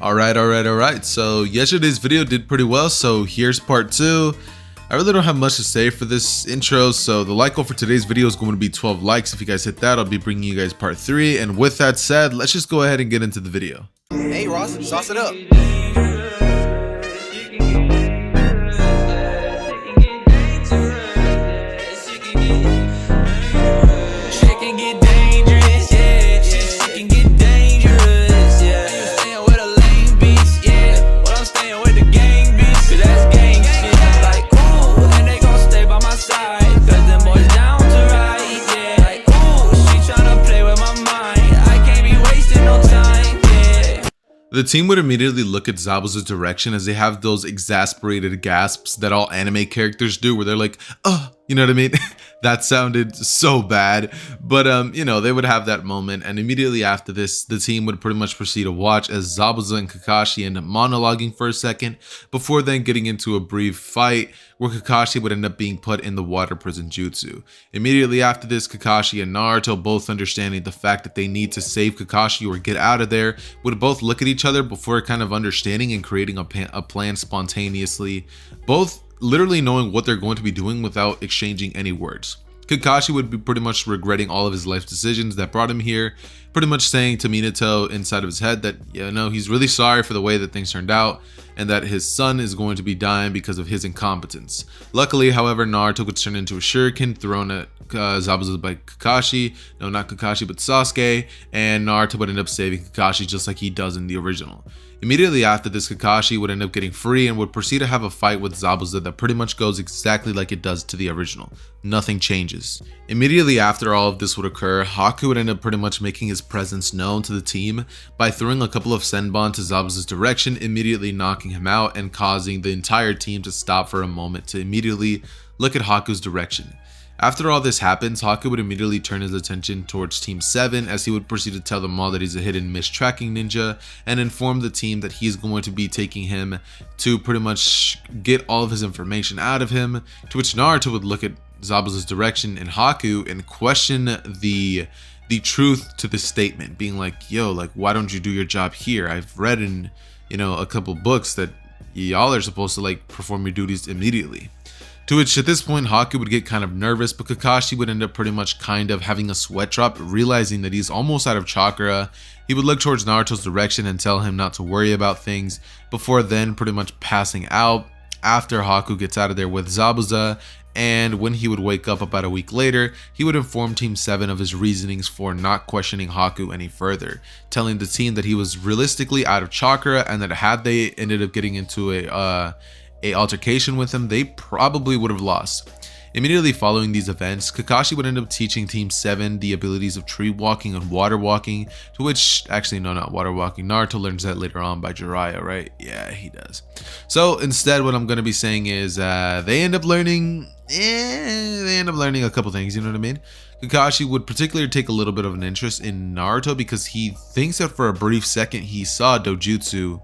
Alright. So yesterday's video did pretty well, so here's part 2. I really don't have much to say for this intro, so the like goal for today's video is going to be 12 likes. If you guys hit that, I'll be bringing you guys part 3. And with that said, let's just go ahead and get into the video. Hey Ross, sauce it up. The team would immediately look at Zabuza's direction as they have those exasperated gasps that all anime characters do where they're like, you know what I mean? That sounded so bad, but you know, they would have that moment, and immediately after this, the team would pretty much proceed to watch as Zabuza and Kakashi end up monologuing for a second before then getting into a brief fight where Kakashi would end up being put in the water prison jutsu. Immediately after this, Kakashi and Naruto, both understanding the fact that they need to save Kakashi or get out of there, would both look at each other before kind of understanding and creating a plan spontaneously, both literally knowing what they're going to be doing without exchanging any words. Kakashi would be pretty much regretting all of his life decisions that brought him here, pretty much saying to Minato inside of his head that, you know, he's really sorry for the way that things turned out and that his son is going to be dying because of his incompetence. Luckily, however, Naruto would turn into a shuriken thrown at Zabuza by Kakashi, no, not Kakashi, but Sasuke, and Naruto would end up saving Kakashi just like he does in the original. Immediately after this, Kakashi would end up getting free and would proceed to have a fight with Zabuza that pretty much goes exactly like it does to the original. Nothing changes. Immediately after all of this would occur, Haku would end up pretty much making his presence known to the team by throwing a couple of senbon to Zabuza's direction, immediately knocking him out and causing the entire team to stop for a moment to immediately look at Haku's direction. After all this happens, Haku would immediately turn his attention towards Team 7 as he would proceed to tell them all that he's a hidden mist tracking ninja and inform the team that he's going to be taking him to pretty much get all of his information out of him, to which Naruto would look at Zabuza's direction and Haku and question the truth to the statement, being like, yo, like, why don't you do your job here? I've read in, you know, a couple books that y'all are supposed to like perform your duties immediately. To which at this point, Haku would get kind of nervous, but Kakashi would end up pretty much kind of having a sweat drop, realizing that he's almost out of chakra. He would look towards Naruto's direction and tell him not to worry about things, before then pretty much passing out after Haku gets out of there with Zabuza. And when he would wake up about a week later, he would inform Team 7 of his reasonings for not questioning Haku any further, telling the team that he was realistically out of chakra and that had they ended up getting into a altercation with him, they probably would have lost. Immediately following these events, Kakashi would end up teaching Team 7 the abilities of tree walking and water walking, to which, actually no, not water walking, Naruto learns that later on by Jiraiya, right? Yeah, he does. So instead, what I'm going to be saying is they end up learning a couple things, you know what I mean? Kakashi would particularly take a little bit of an interest in Naruto because he thinks that for a brief second he saw Dojutsu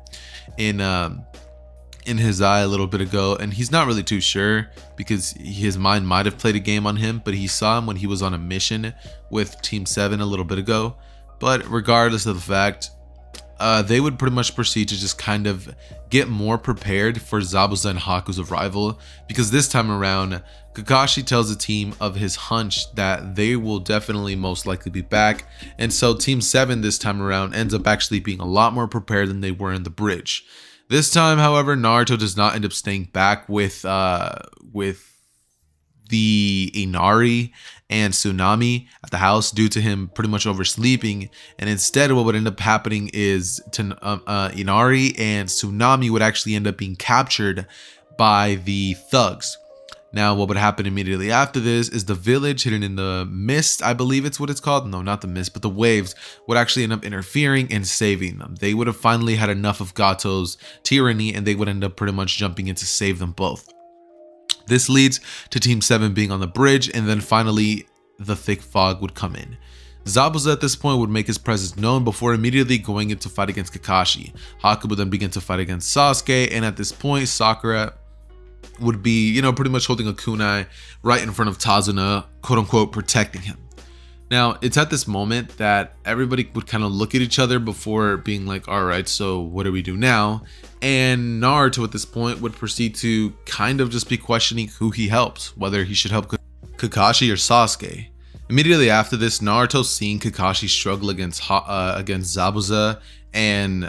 in his eye a little bit ago, and he's not really too sure because his mind might have played a game on him, but he saw him when he was on a mission with Team 7 a little bit ago. But regardless of the fact, they would pretty much proceed to just kind of get more prepared for Zabuza and Haku's arrival, because this time around, Kakashi tells the team of his hunch that they will definitely most likely be back, and so Team 7 this time around ends up actually being a lot more prepared than they were in the bridge. This time, however, Naruto does not end up staying back with the Inari and Tsunami at the house due to him pretty much oversleeping, and instead what would end up happening is Inari and Tsunami would actually end up being captured by the thugs. Now, what would happen immediately after this is the village hidden in the mist, I believe it's what it's called. No, not the mist, but the waves would actually end up interfering and saving them. They would have finally had enough of Gato's tyranny, and they would end up pretty much jumping in to save them both. This leads to Team 7 being on the bridge, and then finally the thick fog would come in. Zabuza at this point would make his presence known before immediately going into fight against Kakashi. Haku would then begin to fight against Sasuke, and at this point, Sakura would be, you know, pretty much holding a kunai right in front of Tazuna, quote unquote, protecting him. Now, it's at this moment that everybody would kind of look at each other before being like, all right, so what do we do now? And Naruto at this point would proceed to kind of just be questioning who he helps, whether he should help Kakashi or Sasuke. Immediately after this, Naruto seeing Kakashi struggle against Zabuza and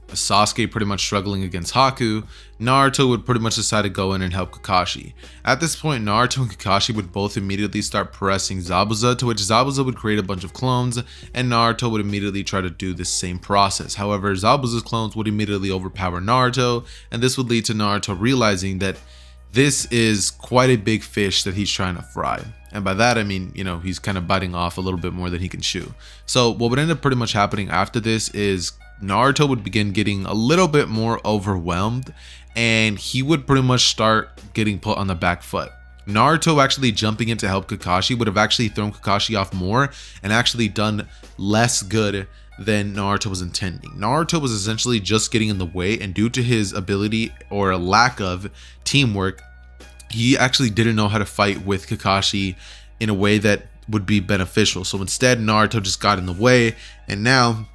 Sasuke pretty much struggling against Haku, Naruto would pretty much decide to go in and help Kakashi. At this point, Naruto and Kakashi would both immediately start pressing Zabuza, to which Zabuza would create a bunch of clones, and Naruto would immediately try to do the same process. However, Zabuza's clones would immediately overpower Naruto, and this would lead to Naruto realizing that this is quite a big fish that he's trying to fry. And by that, I mean, you know, he's kind of biting off a little bit more than he can chew. So what would end up pretty much happening after this is Naruto would begin getting a little bit more overwhelmed, and he would pretty much start getting put on the back foot. Naruto actually jumping in to help Kakashi would have actually thrown Kakashi off more and actually done less good than Naruto was intending. Naruto was essentially just getting in the way, and due to his ability or a lack of teamwork, he actually didn't know how to fight with Kakashi in a way that would be beneficial. So instead, Naruto just got in the way, and now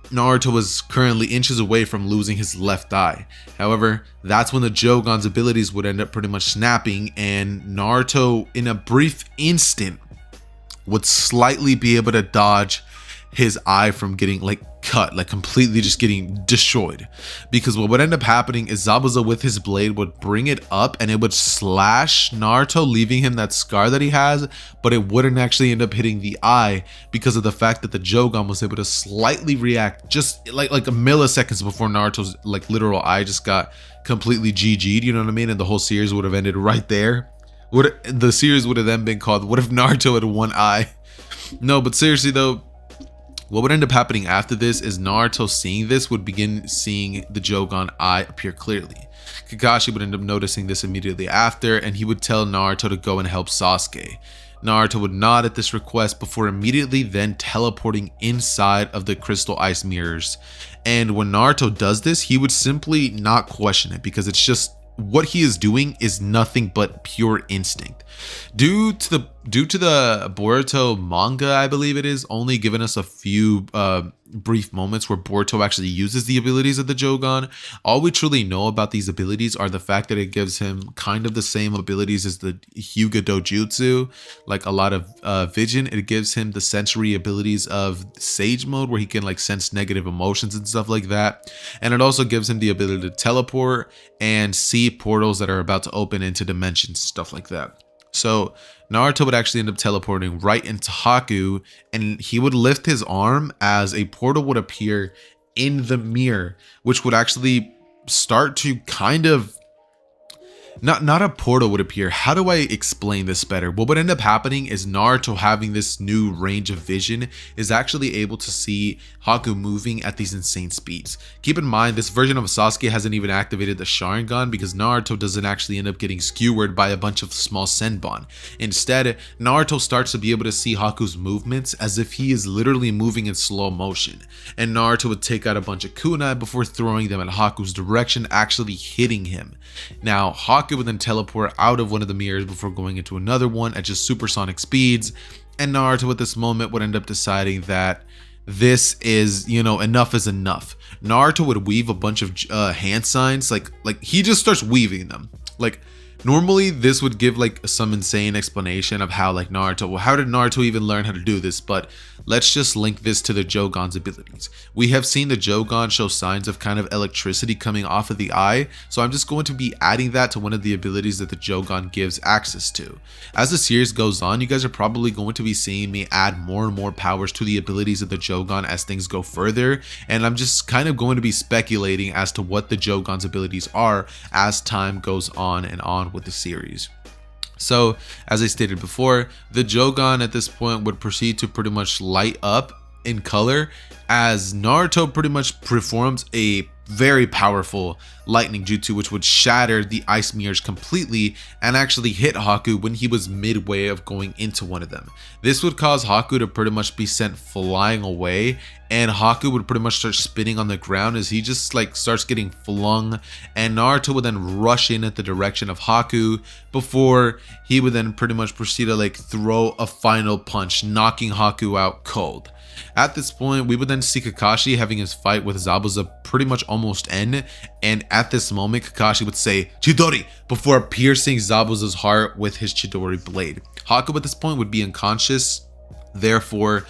Naruto was currently inches away from losing his left eye. However, that's when the Jougan's abilities would end up pretty much snapping, and Naruto in a brief instant would slightly be able to dodge his eye from getting like cut, like completely just getting destroyed. Because what would end up happening is Zabuza with his blade would bring it up and it would slash Naruto, leaving him that scar that he has, but it wouldn't actually end up hitting the eye because of the fact that the Jougan was able to slightly react just like a milliseconds before Naruto's like literal eye just got completely GG'd, you know what I mean? And the whole series would have ended right there. The series would have then been called "What if Naruto had one eye?" No, but seriously though, what would end up happening after this is Naruto seeing this would begin seeing the Jougan eye appear clearly. Kakashi would end up noticing this immediately after, and he would tell Naruto to go and help Sasuke. Naruto would nod at this request before immediately then teleporting inside of the crystal ice mirrors. And when Naruto does this, he would simply not question it, because it's just what he is doing is nothing but pure instinct. Due to the Boruto manga, I believe it is, only given us a few brief moments where Boruto actually uses the abilities of the Jougan. All we truly know about these abilities are the fact that it gives him kind of the same abilities as the Hyuga Dojutsu, like a lot of vision. It gives him the sensory abilities of Sage Mode, where he can like sense negative emotions and stuff like that. And it also gives him the ability to teleport and see portals that are about to open into dimensions, stuff like that. So Naruto would actually end up teleporting right into Haku, and he would lift his arm as a portal would appear in the mirror, which would actually start to kind of not a portal would appear. How do I explain this better? What would end up happening is Naruto, having this new range of vision, is actually able to see Haku moving at these insane speeds. Keep in mind, this version of Sasuke hasn't even activated the Sharingan, because Naruto doesn't actually end up getting skewered by a bunch of small Senbon. Instead, Naruto starts to be able to see Haku's movements as if he is literally moving in slow motion. And Naruto would take out a bunch of kunai before throwing them at Haku's direction, actually hitting him. Now, Haku would then teleport out of one of the mirrors before going into another one at just supersonic speeds, and Naruto at this moment would end up deciding that this is, you know, enough is enough. Naruto would weave a bunch of hand signs, like he just starts weaving them. Like normally this would give like some insane explanation of how like Naruto, well, how did Naruto even learn how to do this? But let's just link this to the Jougan's abilities. We have seen the Jougan show signs of kind of electricity coming off of the eye, so I'm just going to be adding that to one of the abilities that the Jougan gives access to. As the series goes on, you guys are probably going to be seeing me add more and more powers to the abilities of the Jougan as things go further, and I'm just kind of going to be speculating as to what the Jougan's abilities are as time goes on and on with the series. So, as I stated before, the Jougan at this point would proceed to pretty much light up in color as Naruto pretty much performs a very powerful lightning jutsu, which would shatter the ice mirrors completely and actually hit Haku when he was midway of going into one of them. This would cause Haku to pretty much be sent flying away, and Haku would pretty much start spinning on the ground as he just like starts getting flung, and Naruto would then rush in at the direction of Haku before he would then pretty much proceed to like throw a final punch, knocking Haku out cold. At this point, we would then see Kakashi having his fight with Zabuza pretty much almost end, and at this moment, Kakashi would say Chidori before piercing Zabuza's heart with his Chidori blade. Haku at this point would be unconscious, therefore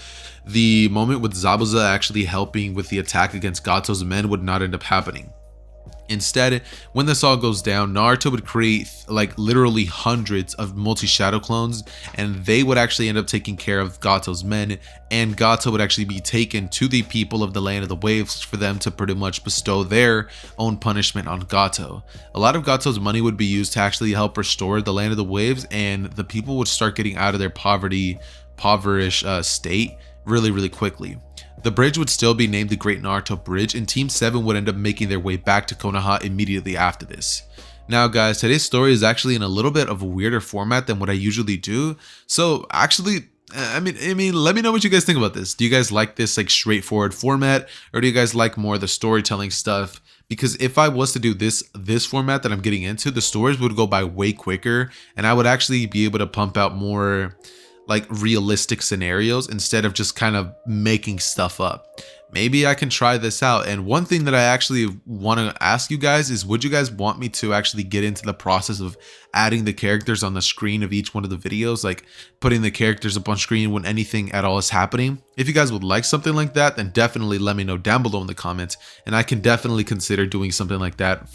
the moment with Zabuza actually helping with the attack against Gato's men would not end up happening. Instead, when this all goes down, Naruto would create like literally hundreds of multi-shadow clones, and they would actually end up taking care of Gato's men, and Gato would actually be taken to the people of the Land of the Waves for them to pretty much bestow their own punishment on Gato. A lot of Gato's money would be used to actually help restore the Land of the Waves, and the people would start getting out of their impoverished state really quickly. The bridge would still be named the Great Naruto Bridge, and Team 7 would end up making their way back to Konoha immediately after this. Now guys, today's story is actually in a little bit of a weirder format than what I usually do. So actually, I mean, let me know what you guys think about this. Do you guys like this like straightforward format, or do you guys like more of the storytelling stuff? Because if I was to do this format that I'm getting into, the stories would go by way quicker, and I would actually be able to pump out more like realistic scenarios instead of just kind of making stuff up. Maybe I can try this out. And one thing that I actually want to ask you guys is, would you guys want me to actually get into the process of adding the characters on the screen of each one of the videos, like putting the characters up on screen when anything at all is happening? If you guys would like something like that, then definitely let me know down below in the comments, and I can definitely consider doing something like that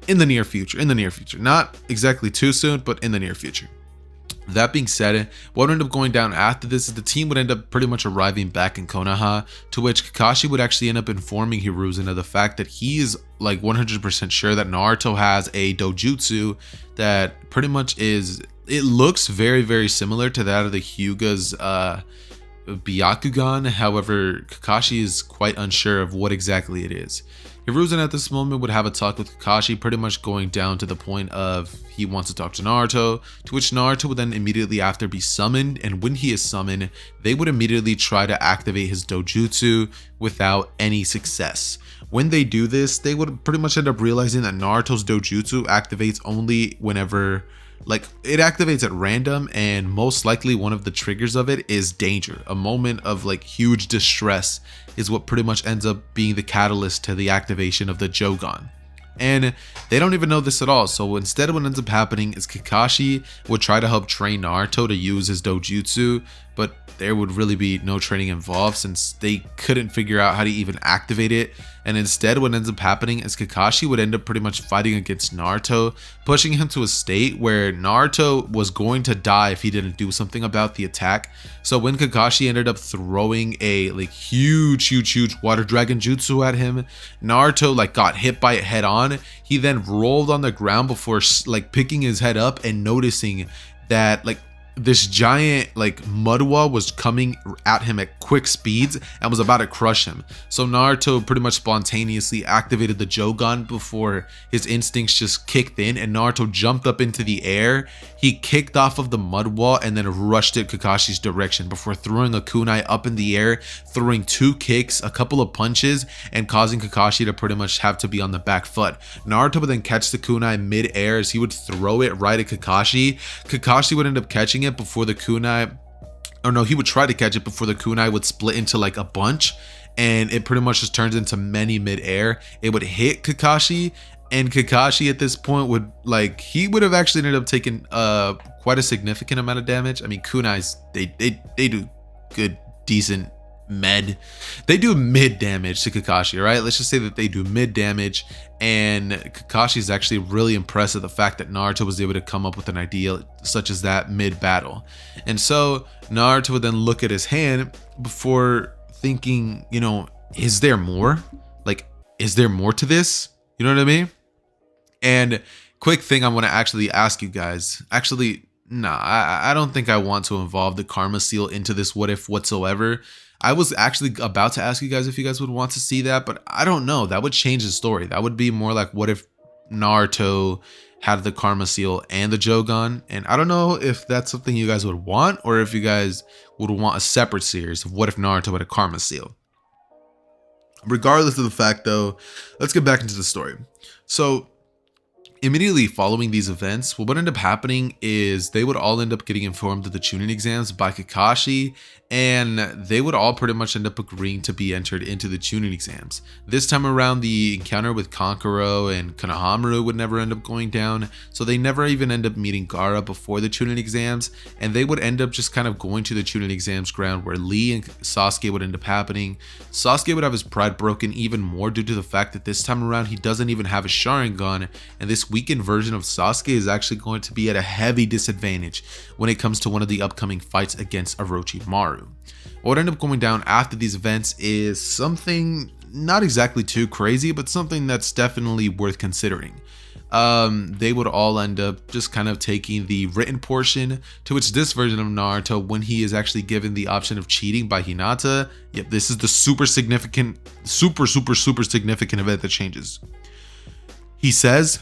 in the near future. Not exactly too soon, but in the near future. That being said, what would end up going down after this is the team would end up pretty much arriving back in Konoha, to which Kakashi would actually end up informing Hiruzen of the fact that he is like 100% sure that Naruto has a Dojutsu that pretty much it looks very similar to that of the Hyuga's Byakugan. However, Kakashi is quite unsure of what exactly it is. Hiruzen at this moment would have a talk with Kakashi, pretty much going down to the point of he wants to talk to Naruto, to which Naruto would then immediately after be summoned, and when he is summoned, they would immediately try to activate his Dojutsu without any success. When they do this, they would pretty much end up realizing that Naruto's Dojutsu activates only whenever, like, it activates at random, and most likely one of the triggers of it is danger. A moment of like huge distress is what pretty much ends up being the catalyst to the activation of the Jougan. And they don't even know this at all. So instead, what ends up happening is Kakashi would try to help train Naruto to use his Dojutsu, but there would really be no training involved since they couldn't figure out how to even activate it. And instead, what ends up happening is Kakashi would end up pretty much fighting against Naruto, pushing him to a state where Naruto was going to die if he didn't do something about the attack. So when Kakashi ended up throwing a like huge water dragon jutsu at him, Naruto like got hit by it head on. He then rolled on the ground before like picking his head up and noticing that like this giant like mud wall was coming at him at quick speeds and was about to crush him. So Naruto pretty much spontaneously activated the Jougan before his instincts just kicked in, and Naruto jumped up into the air. He kicked off of the mud wall and then rushed at Kakashi's direction before throwing a kunai up in the air, throwing 2 kicks, a couple of punches, and causing Kakashi to pretty much have to be on the back foot. Naruto would then catch the kunai mid-air as he would throw it right at Kakashi. Kakashi would end up catching it before the kunai, or no, he would try to catch it before the kunai would split into like a bunch, and it pretty much just turns into many mid-air. It would hit Kakashi, and Kakashi at this point would like, he would have actually ended up taking quite a significant amount of damage. I mean, kunais, they do good, decent they do mid damage to Kakashi, right? Let's just say that they do mid damage, and Kakashi is actually really impressed at the fact that Naruto was able to come up with an idea such as that mid battle. And so Naruto would then look at his hand before thinking, you know, is there more? Like, is there more to this? You know what I mean? And quick thing I want to actually ask you guys, actually, nah, I don't think I want to involve the karma seal into this what if whatsoever. I was actually about to ask you guys if you guys would want to see that, but I don't know. That would change the story. That would be more like, what if Naruto had the Karma Seal and the Jougan? And I don't know if that's something you guys would want, or if you guys would want a separate series of what if Naruto had a Karma Seal. Regardless of the fact though, let's get back into the story. So immediately following these events, what would end up happening is they would all end up getting informed of the Chunin exams by Kakashi, and they would all pretty much end up agreeing to be entered into the Chunin exams. This time around, the encounter with Kankuro and Konohamaru would never end up going down, so they never even end up meeting Gaara before the Chunin exams, and they would end up just kind of going to the Chunin exams ground where Lee and Sasuke would end up happening. Sasuke would have his pride broken even more due to the fact that this time around he doesn't even have a Sharingan, and this weakened version of Sasuke is actually going to be at a heavy disadvantage when it comes to one of the upcoming fights against Orochimaru. What would end up going down after these events is something not exactly too crazy, but something that's definitely worth considering. They would all end up just kind of taking the written portion, to which this version of Naruto, when he is actually given the option of cheating by Hinata, yep, this is the super significant event that changes. He says,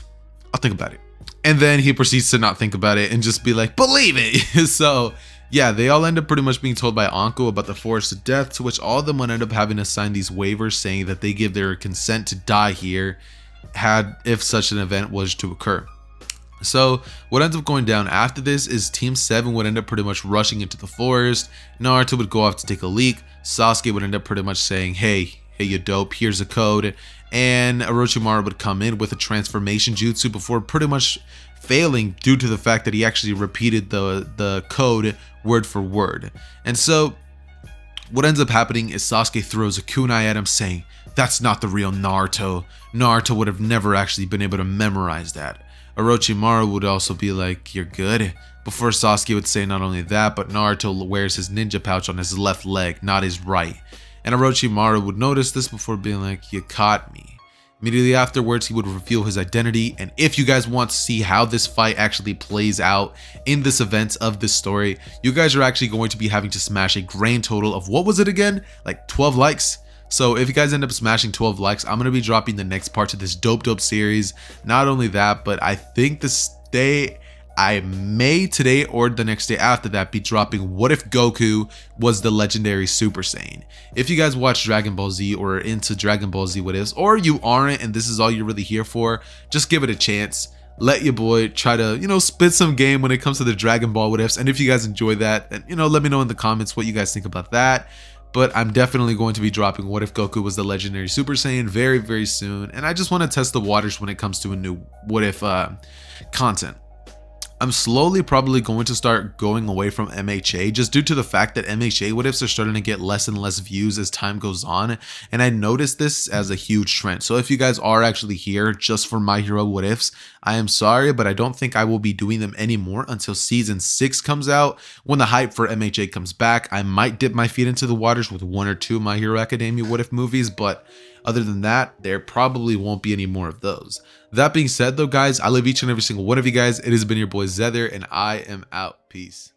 I'll think about it. And then he proceeds to not think about it and just be like, believe it. So yeah, they all end up pretty much being told by Anko about the forest of death, to which all of them would end up having to sign these waivers saying that they give their consent to die here if such an event was to occur. So what ends up going down after this is Team 7 would end up pretty much rushing into the forest. Naruto would go off to take a leak. Sasuke would end up pretty much saying, hey you dope, here's a code. And Orochimaru would come in with a transformation jutsu before pretty much failing due to the fact that he actually repeated the code word for word. And so what ends up happening is Sasuke throws a kunai at him saying, that's not the real Naruto. Naruto would have never actually been able to memorize that. Orochimaru would also be like, you're good. Before Sasuke would say not only that, but Naruto wears his ninja pouch on his left leg, not his right. And Orochimaru would notice this before being like, you caught me. Immediately afterwards, he would reveal his identity. And if you guys want to see how this fight actually plays out in this event of this story, you guys are actually going to be having to smash a grand total of, what was it again? Like 12 likes. So if you guys end up smashing 12 likes, I'm going to be dropping the next part to this dope series. Not only that, but I think this day, I may today or the next day after that be dropping what if Goku was the legendary Super Saiyan. If you guys watch Dragon Ball Z or are into Dragon Ball Z what ifs, or you aren't and this is all you're really here for, just give it a chance. Let your boy try to, spit some game when it comes to the Dragon Ball what ifs. And if you guys enjoy that, then, let me know in the comments what you guys think about that. But I'm definitely going to be dropping what if Goku was the legendary Super Saiyan very soon. And I just want to test the waters when it comes to a new what if content. I'm slowly probably going to start going away from MHA just due to the fact that MHA what ifs are starting to get less and less views as time goes on, and I noticed this as a huge trend. So if you guys are actually here just for My Hero what ifs, I am sorry, but I don't think I will be doing them anymore until season 6 comes out. When the hype for MHA comes back, I might dip my feet into the waters with 1 or 2 My Hero Academia what if movies, but other than that, there probably won't be any more of those. That being said though, guys, I love each and every single one of you guys. It has been your boy Zether, and I am out. Peace.